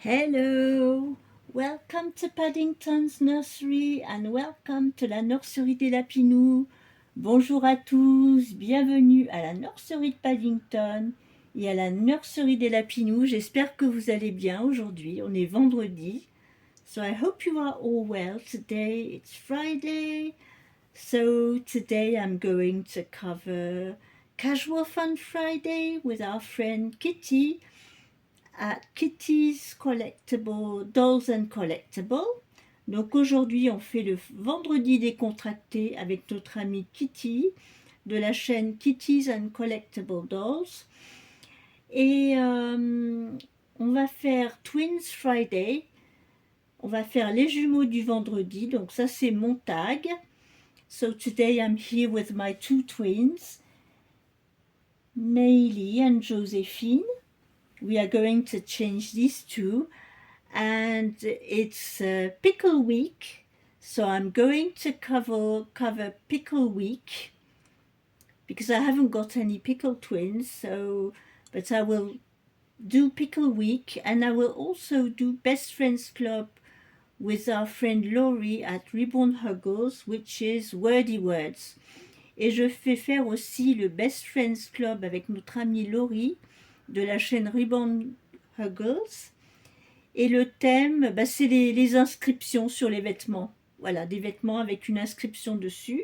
Hello! Welcome to Paddington's Nursery and welcome to la nurserie des Lapinous. Bonjour à tous, bienvenue à la nurserie de Paddington et à la nurserie des Lapinous. J'espère que vous allez bien aujourd'hui. On est vendredi. So I hope you are all well today. It's Friday. So today I'm going to cover Casual Fun Friday with our friend Kitty at Kitty's Collectible Dolls and Collectible. Donc aujourd'hui on fait le vendredi décontracté avec notre amie Kitty de la chaîne Kitty's and Collectible Dolls. Et on va faire Twins Friday. On va faire les jumeaux du vendredi. Donc ça c'est mon tag. So today I'm here with my two twins, Maylie and Josephine. We are going to change these two, and it's pickle week, so I'm going to cover pickle week because I haven't got any pickle twins, but I will do pickle week, and I will also do best friends club with our friend Laurie at Ribbon Huggles, which is Wordy Words. Et je fais faire aussi le best friends club avec notre amie Laurie de la chaîne Ribbon Huggles. Et le thème, c'est les inscriptions sur les vêtements. Voilà, des vêtements avec une inscription dessus.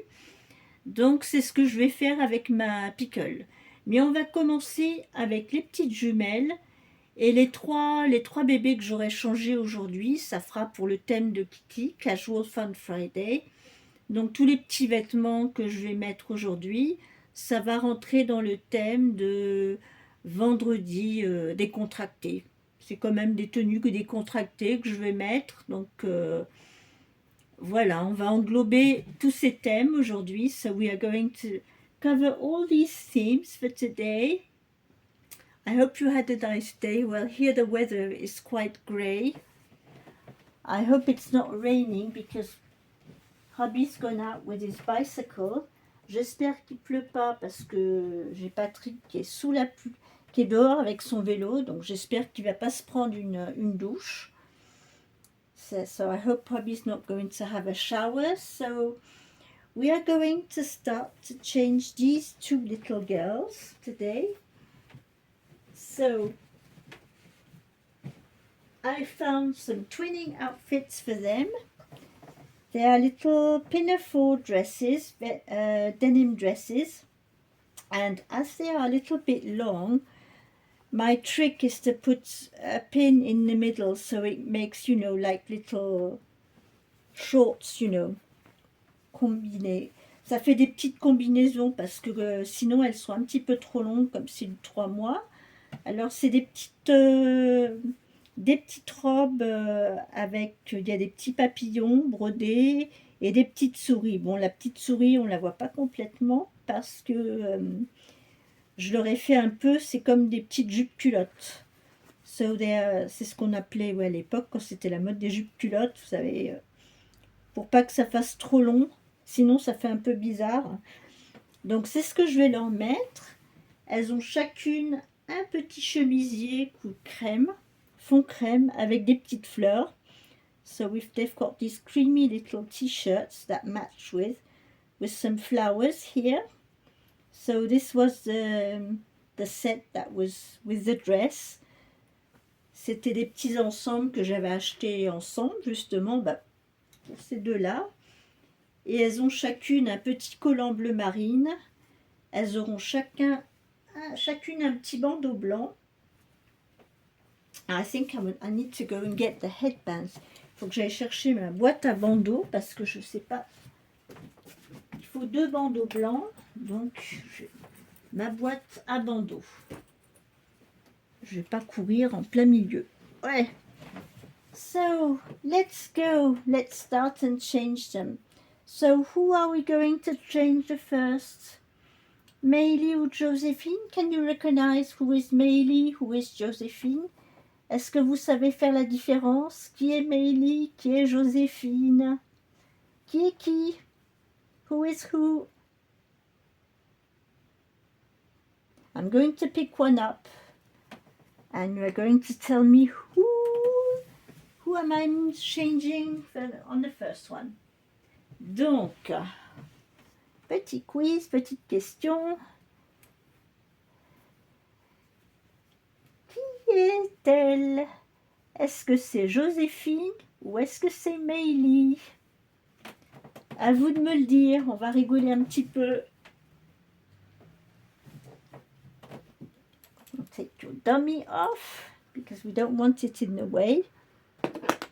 Donc c'est ce que je vais faire avec ma pickle. Mais on va commencer avec les petites jumelles. Et les trois bébés que j'aurai changés aujourd'hui, ça fera pour le thème de Kitty, Casual Fun Friday. Donc tous les petits vêtements que je vais mettre aujourd'hui, ça va rentrer dans le thème de vendredi décontracté. C'est quand même des tenues décontractées que je vais mettre. Donc voilà, on va englober tous ces thèmes aujourd'hui. So we are going to cover all these themes for today. I hope you had a nice day. Well, here the weather is quite grey. I hope it's not raining because hubby's gone out with his bicycle. J'espère qu'il pleut pas parce que j'ai Patrick qui est sous la pluie, qui est dehors avec son vélo, donc j'espère qu'il va pas se prendre une douche. So I hope hubby's not going to have a shower. So we are going to start to change these two little girls today. So I found some twinning outfits for them. They are little pinafore dresses, denim dresses, and as they are a little bit long, my trick is to put a pin in the middle so it makes, like little shorts, combinés. Ça fait des petites combinaisons parce que sinon elles sont un petit peu trop longues comme c'est du 3 mois. Alors c'est des petites robes avec, il y a des petits papillons brodés et des petites souris. Bon, la petite souris, on la voit pas complètement parce que je leur ai fait un peu, c'est comme des petites jupes culottes. So c'est ce qu'on appelait à l'époque, quand c'était la mode des jupes culottes, vous savez, pour pas que ça fasse trop long, sinon ça fait un peu bizarre. Donc c'est ce que je vais leur mettre. Elles ont chacune un petit chemisier fond crème avec des petites fleurs. So they've got these creamy little t-shirts that match with some flowers here. So this was the set that was with the dress. C'était des petits ensembles que j'avais achetés ensemble justement pour ces deux-là. Et elles ont chacune un petit collant bleu marine. Elles auront chacune un petit bandeau blanc. I think I need to go and get the headbands. Il faut que j'aille chercher ma boîte à bandeaux parce que je ne sais pas. Il faut 2 bandeaux blancs. Donc, ma boîte à bandeaux. Je ne vais pas courir en plein milieu. Ouais. So, let's go. Let's start and change them. So, who are we going to change the first? Maylie ou Josephine? Can you recognize who is Maylie, who is Josephine? Est-ce que vous savez faire la différence? Qui est Maylie? Qui est Joséphine? Qui est qui? Who is who? I'm going to pick one up and you're going to tell me who who am I changing on the first one? Donc, petit quiz, petite question. Qui est-elle? Est-ce que c'est Joséphine ou est-ce que c'est Meili? À vous de me le dire, on va rigoler un petit peu. Take your dummy off because we don't want it in the way.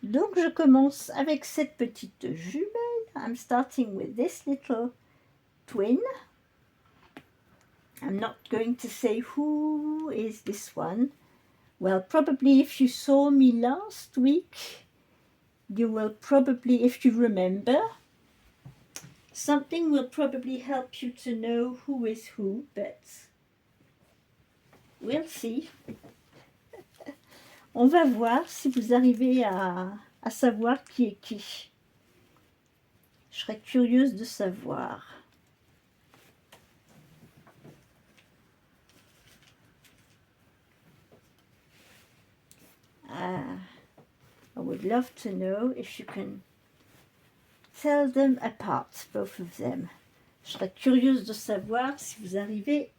Donc je commence avec cette petite jumelle. I'm starting with this little twin. I'm not going to say who is this one. Well, probably if you saw me last week, you will probably, if you remember, something will probably help you to know who is who, but we'll see. On va voir si vous arrivez à savoir qui est qui. Je serais curieuse de savoir. I would love to know if you can tell them apart, both of them. Je serais curieuse de savoir si vous arrivez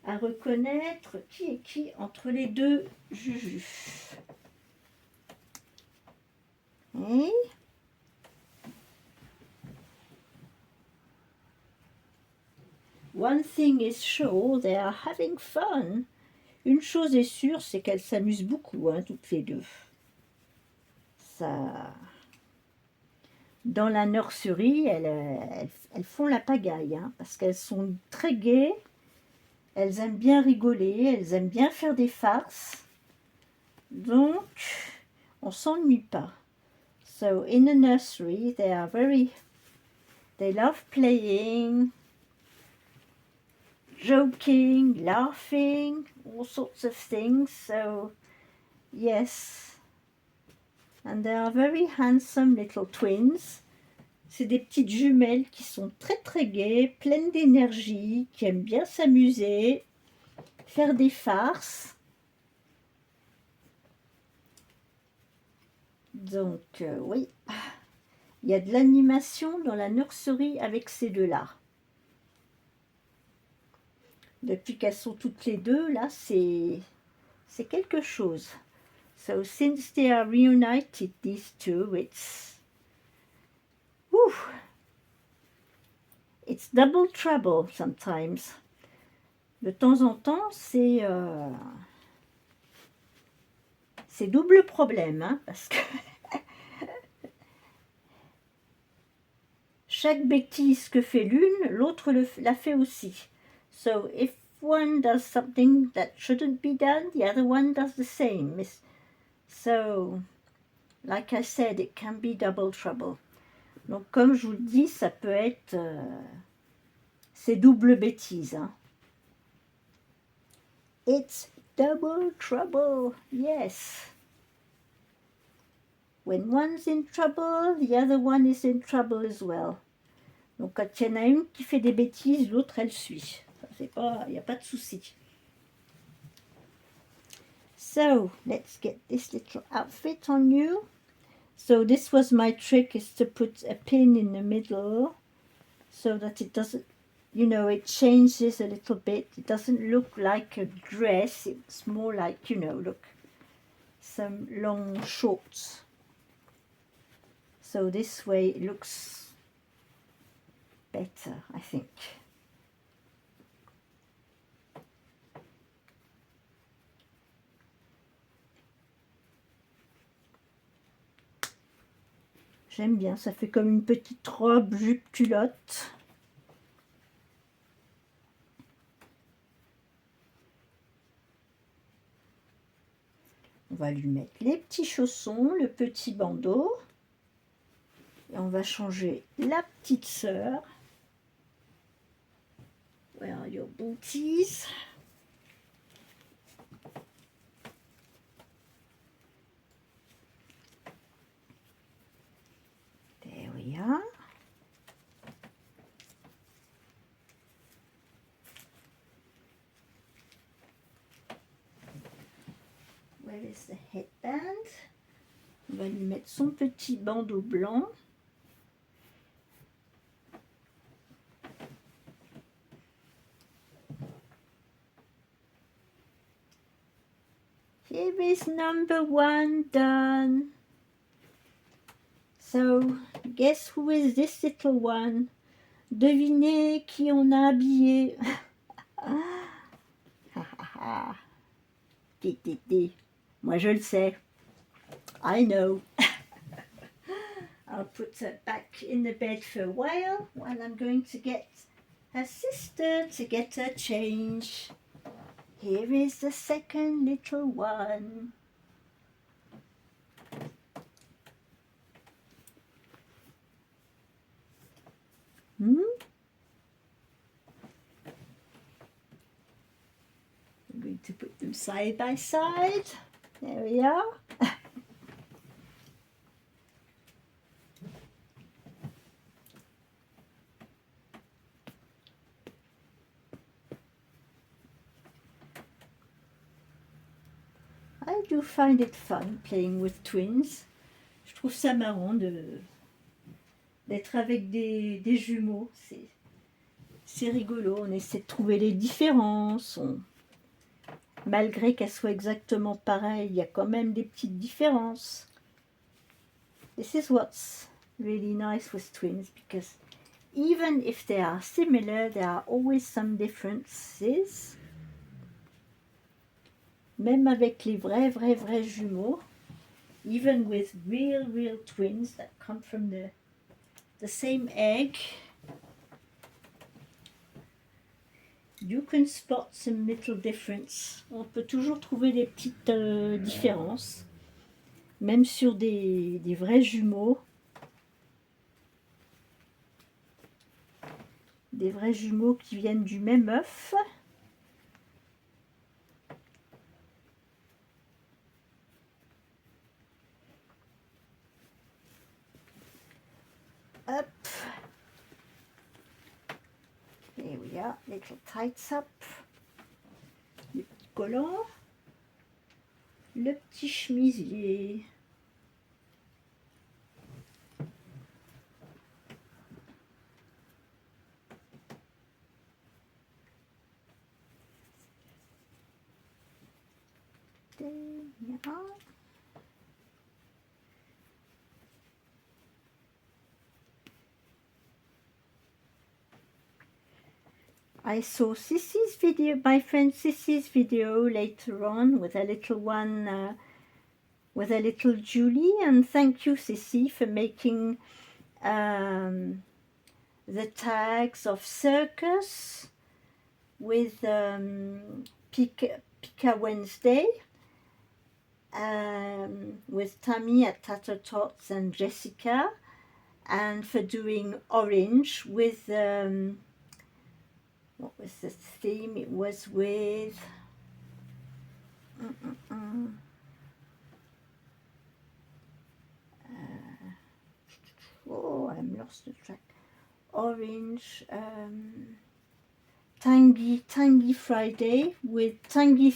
à reconnaître qui est qui entre les deux jujus. Et one thing is sure, they are having fun. Une chose est sûre, c'est qu'elles s'amusent beaucoup, hein, toutes les deux. Ça... Dans la nurserie, elles font la pagaille, hein, parce qu'elles sont très gaies, elles aiment bien rigoler, elles aiment bien faire des farces. Donc, on s'ennuie pas. So, in the nursery, they love playing, joking, laughing, all sorts of things. So, yes. And they are very handsome little twins. C'est des petites jumelles qui sont très très gaies, pleines d'énergie, qui aiment bien s'amuser, faire des farces. Donc oui, il y a de l'animation dans la nurserie avec ces deux-là. Depuis qu'elles sont toutes les deux, là, c'est quelque chose. So since they are reunited, these two, it's double trouble sometimes. De temps en temps, c'est double problème, hein, parce que chaque bêtise que fait l'une, l'autre la fait aussi. So if one does something that shouldn't be done, the other one does the same. So, like I said, it can be double trouble. Donc, comme je vous le dis, ça peut être ces doubles bêtises. Hein. It's double trouble, yes. When one's in trouble, the other one is in trouble as well. Donc, quand il y en a une qui fait des bêtises, l'autre, elle suit. Il n'y a pas de souci. So, let's get this little outfit on you. So this was my trick, is to put a pin in the middle so that it doesn't, you know, it changes a little bit. It doesn't look like a dress. It's more like, you know, look, some long shorts. So this way it looks better, I think. J'aime bien, ça fait comme une petite robe, jupe, culotte. On va lui mettre les petits chaussons, le petit bandeau. Et on va changer la petite sœur. Where are your booties? There we are. Where is the headband? On va lui mettre son petit bandeau blanc. Here is number 1 done. So, guess who is this little one? Devinez qui on a habillé. Moi je le sais. I know. I'll put her back in the bed for a while I'm going to get her sister to get her change. Here is the second little one. I'm going to put them side by side. There we are. I do find it fun playing with twins. Je trouve ça marrant d'être avec des jumeaux. C'est rigolo, on essaie de trouver les différences. Malgré qu'elles soient exactement pareilles, il y a quand même des petites différences. This is what's really nice with twins, because even if they are similar, there are always some differences. Même avec les vrais jumeaux, even with real twins that come from the same egg, you can spot some little difference. On peut toujours trouver des petites différences, même sur des vrais jumeaux. Des vrais jumeaux qui viennent du même œuf. Hop. Here we are, little tights up. Le petit collant. Le petit chemisier. Yeah. I saw Sissy's video, my friend Sissy's video later on with a little one, with a little Julie, and thank you Sissy for making the tags of circus with Pika Wednesday, with Tammy at Tater Tots and Jessica, and for doing orange with what was the theme? It was with oh, I'm lost the track. Orange, Tangy Friday with Tangy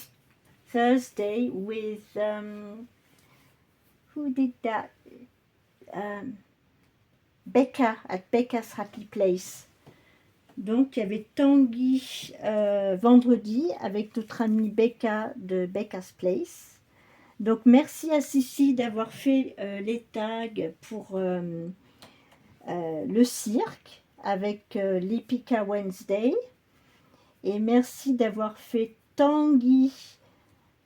Thursday with who did that? Becca at Becca's Happy Place. Donc il y avait Tanguy vendredi avec notre amie Becca de Becca's Place. Donc merci à Sissi d'avoir fait les tags pour le cirque avec l'Epica Wednesday. Et merci d'avoir fait Tanguy,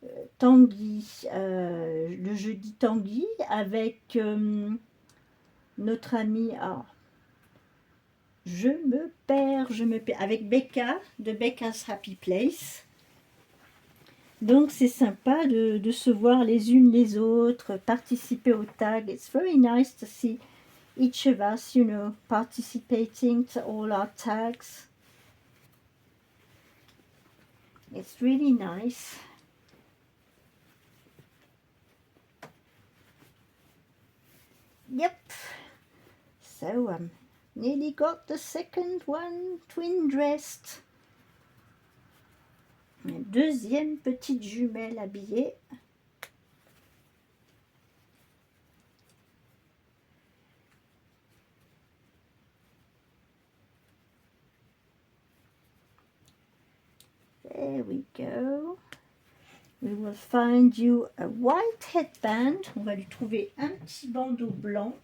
le jeudi Tanguy avec notre amie... Oh, je me perds, avec Becca de Becca's Happy Place. Donc c'est sympa de se voir les unes les autres, participer au tag. It's very nice to see each of us, you know, participating to all our tags. It's really nice. Yep. So nearly got the second one twin dressed. Une deuxième petite jumelle habillée. There we go. We will find you a white headband. On va lui trouver un petit bandeau blanc.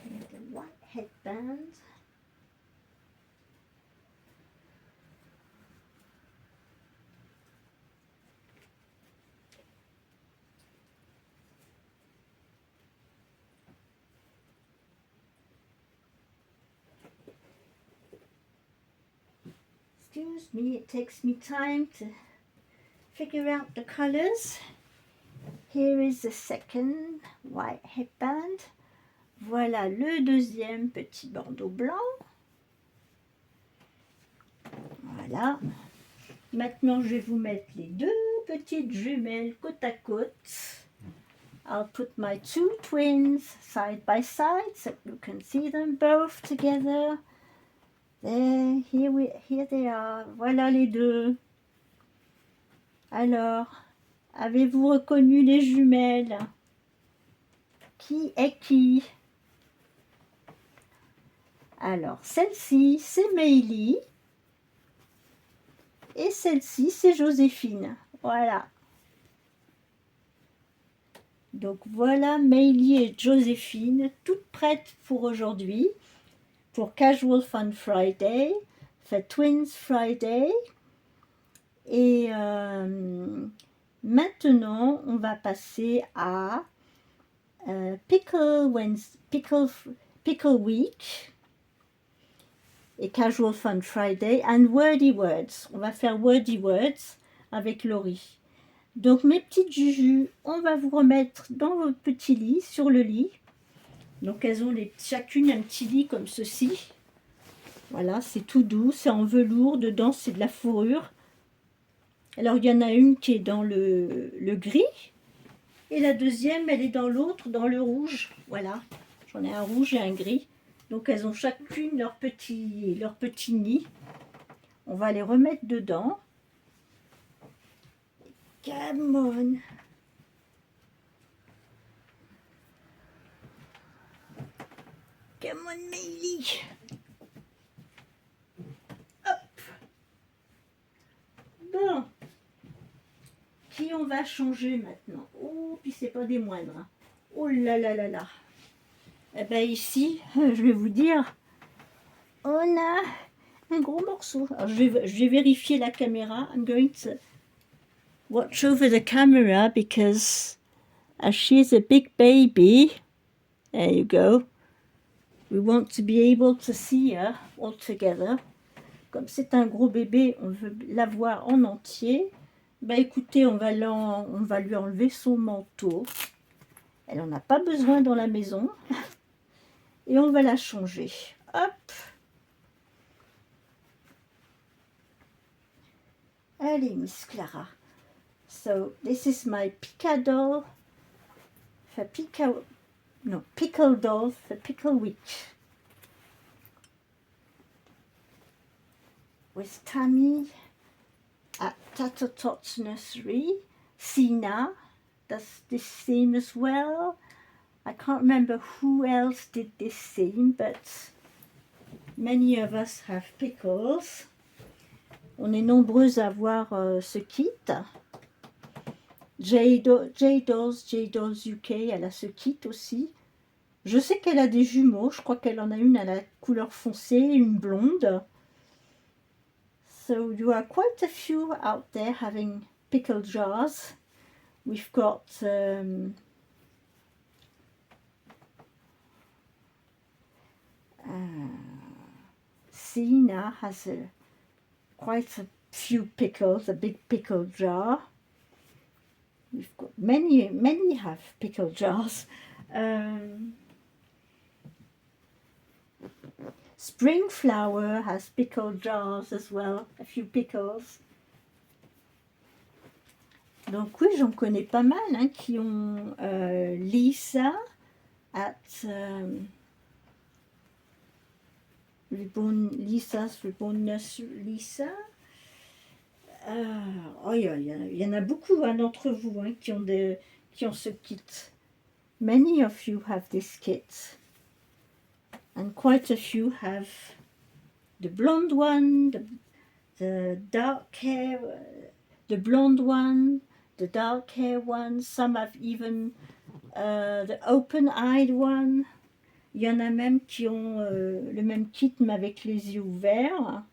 And a white headband. Excuse me, it takes me time to figure out the colors. Here is the second white headband. Voilà le deuxième petit bandeau blanc. Voilà. Maintenant, je vais vous mettre les deux petites jumelles côte à côte. I'll put my two twins side by side so you can see them both together. There, here they are. Voilà les deux. Alors, avez-vous reconnu les jumelles? Qui est qui? Alors, celle-ci, c'est Meili. Et celle-ci, c'est Joséphine. Voilà. Donc voilà Meili et Joséphine, toutes prêtes pour aujourd'hui. Pour Casual Fun Friday, for Twins Friday. Et maintenant, on va passer à Pickle Week et Casual Fun Friday and Wordy Words. On va faire Wordy Words avec Laurie. Donc mes petites jujus, on va vous remettre dans votre petit lit, sur le lit. Donc elles ont chacune un petit lit comme ceci. Voilà, c'est tout doux, c'est en velours, dedans c'est de la fourrure. Alors il y en a une qui est dans le gris, et la deuxième elle est dans l'autre, dans le rouge. Voilà, j'en ai un rouge et un gris. Donc elles ont chacune leur petit nid. On va les remettre dedans. Come on. Come on, Meili. Hop. Bon. Qui on va changer maintenant? Oh, puis c'est pas des moindres. Hein. Oh là là là là. Eh bien ici, je vais vous dire, on a un gros morceau. Alors, je vais vérifier la caméra. I'm going to watch over the camera because as she's a big baby, there you go. We want to be able to see her all together. Comme c'est un gros bébé, on veut la voir en entier. Ben écoutez, on va lui enlever son manteau. Elle n'en a pas besoin dans la maison. Et on va la changer. Hop. Allez, Miss Clara. So, this is my Pika doll for Pickle doll for Pickle Week. With Tammy at Tato Tots Nursery. Sina does this theme as well. I can't remember who else did this theme, but many of us have pickles. On est nombreux à avoir ce kit. J-Dolls UK, elle a ce kit aussi. Je sais qu'elle a des jumeaux. Je crois qu'elle en a une à la couleur foncée, une blonde. So you are quite a few out there having pickle jars. We've got Sina has quite a few pickles, a big pickle jar. We've got many have pickle jars. Springflower has pickle jars as well, a few pickles. Donc oui, j'en connais pas mal hein, qui ont Lisa at Lisa's Reborn Nursery. Lisa. Oh, il y en a beaucoup hein, d'entre vous hein, qui ont ce kit. Many of you have this kit. and quite a few have the blonde one, the dark hair, the blonde one, the dark hair one. Some have even the open-eyed one. Il y en a même qui ont le même kit mais avec les yeux ouverts.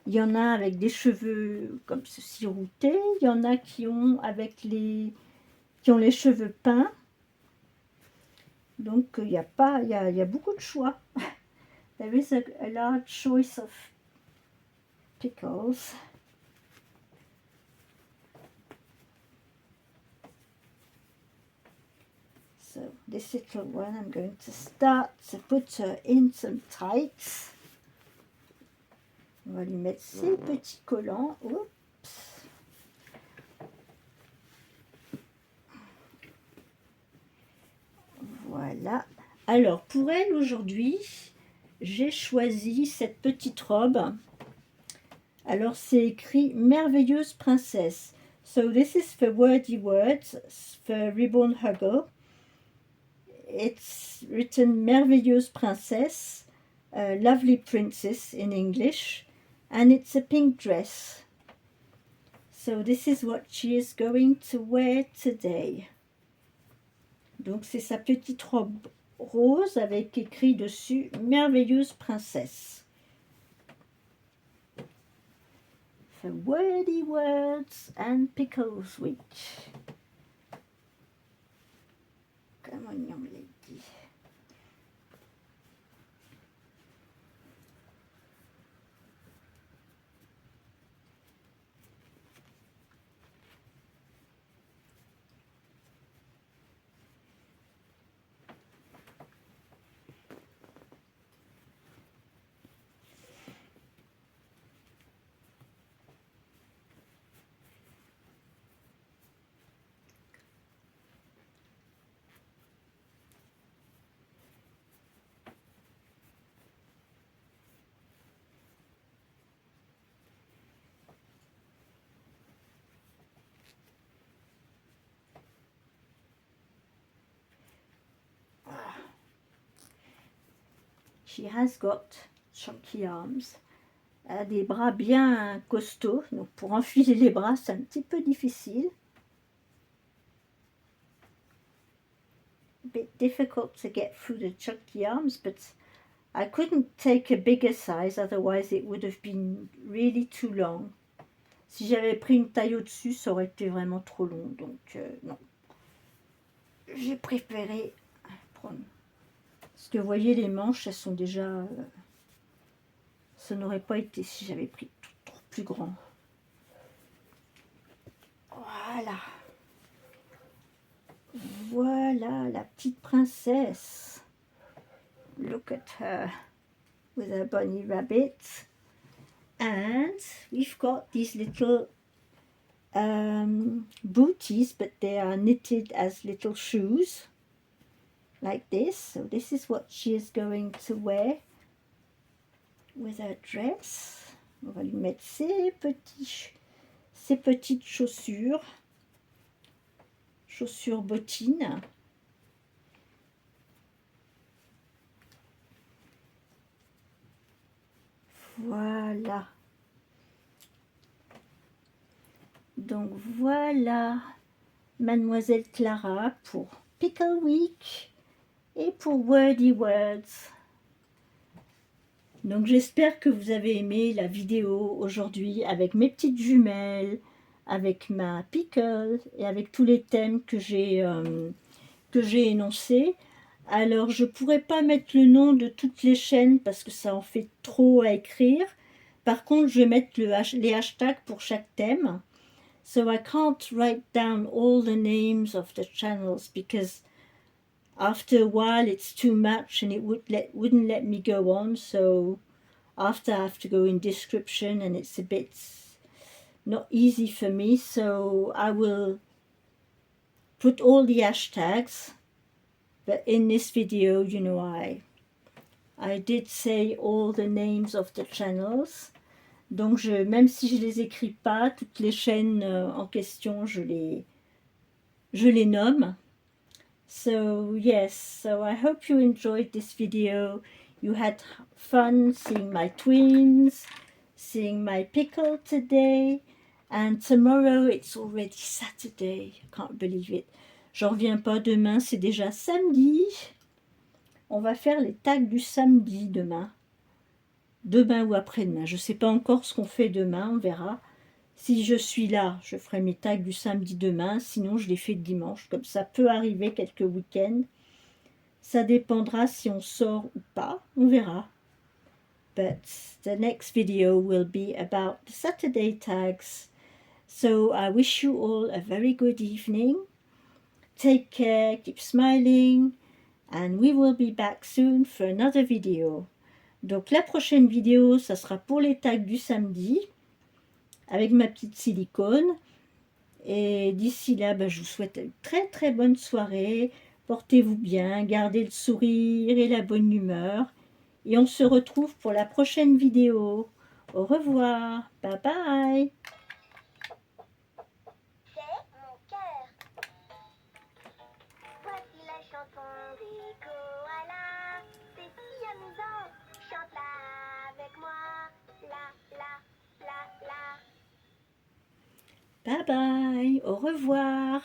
Il y en a avec des cheveux comme ceci routés. Il y en a qui ont les cheveux peints. Donc il y a beaucoup de choix. There is a large choice of pickles. So this little one, I'm going to start to put her in some tights. On va lui mettre ses petits collants. Oups. Voilà. Alors, pour elle, aujourd'hui, j'ai choisi cette petite robe. Alors, c'est écrit « Merveilleuse princesse ». So, this is for Wordy Words, for Ribbon Huggle. It's written Merveilleuse Princess, Lovely Princess in English, and it's a pink dress. So this is what she is going to wear today. Donc c'est sa petite robe rose avec écrit dessus Merveilleuse Princesse. For Wordy Words and Pickles Week. Comme on y l'a dit. She has got chunky arms. Elle a des bras bien costauds, donc pour enfiler les bras, c'est un petit peu difficile. A bit difficult to get through the chunky arms, but I couldn't take a bigger size, otherwise it would have been really too long. Si j'avais pris une taille au-dessus, ça aurait été vraiment trop long, donc non. J'ai préféré prendre... Parce que vous voyez, les manches, elles sont déjà... ça n'aurait pas été si j'avais pris trop plus grand. Voilà. Voilà la petite princesse. Look at her with her bunny rabbit. And we've got these little booties, but they are knitted as little shoes. Like this. So this is what she is going to wear with her dress. On va lui mettre ses petites chaussures. Chaussures bottines. Voilà. Donc voilà Mademoiselle Clara pour Pickle Week et pour Wordy Words. Donc j'espère que vous avez aimé la vidéo aujourd'hui avec mes petites jumelles, avec ma pickle et avec tous les thèmes que j'ai énoncés. Alors je ne pourrais pas mettre le nom de toutes les chaînes parce que ça en fait trop à écrire. Par contre je vais mettre les hashtags pour chaque thème. So I can't write down all the names of the channels because after a while it's too much and it wouldn't let me go on. So after I have to go in description and it's a bit not easy for me. So I will put all the hashtags. But in this video, you know, I did say all the names of the channels. Donc, même si je les écris pas, toutes les chaînes en question, je je les nomme. So yes, so I hope you enjoyed this video. You had fun seeing my twins, seeing my pickle today, and tomorrow it's already Saturday. I can't believe it. J'en reviens pas, demain c'est déjà samedi. On va faire les tags du samedi demain. Demain ou après-demain. Je ne sais pas encore ce qu'on fait demain, on verra. Si je suis là, je ferai mes tags du samedi demain, sinon je les fais le dimanche, comme ça peut arriver quelques week-ends. Ça dépendra si on sort ou pas, on verra. But the next video will be about the Saturday tags. So I wish you all a very good evening. Take care, keep smiling, and we will be back soon for another video. Donc la prochaine vidéo, ça sera pour les tags du samedi, avec ma petite silicone. Et d'ici là, je vous souhaite une très très bonne soirée. Portez-vous bien, gardez le sourire et la bonne humeur. Et on se retrouve pour la prochaine vidéo. Au revoir. Bye bye. C'est mon cœur. Voici la chanson des koalas. C'est si amusant. Chante-la avec moi. La, la, la, la. Bye bye. Au revoir.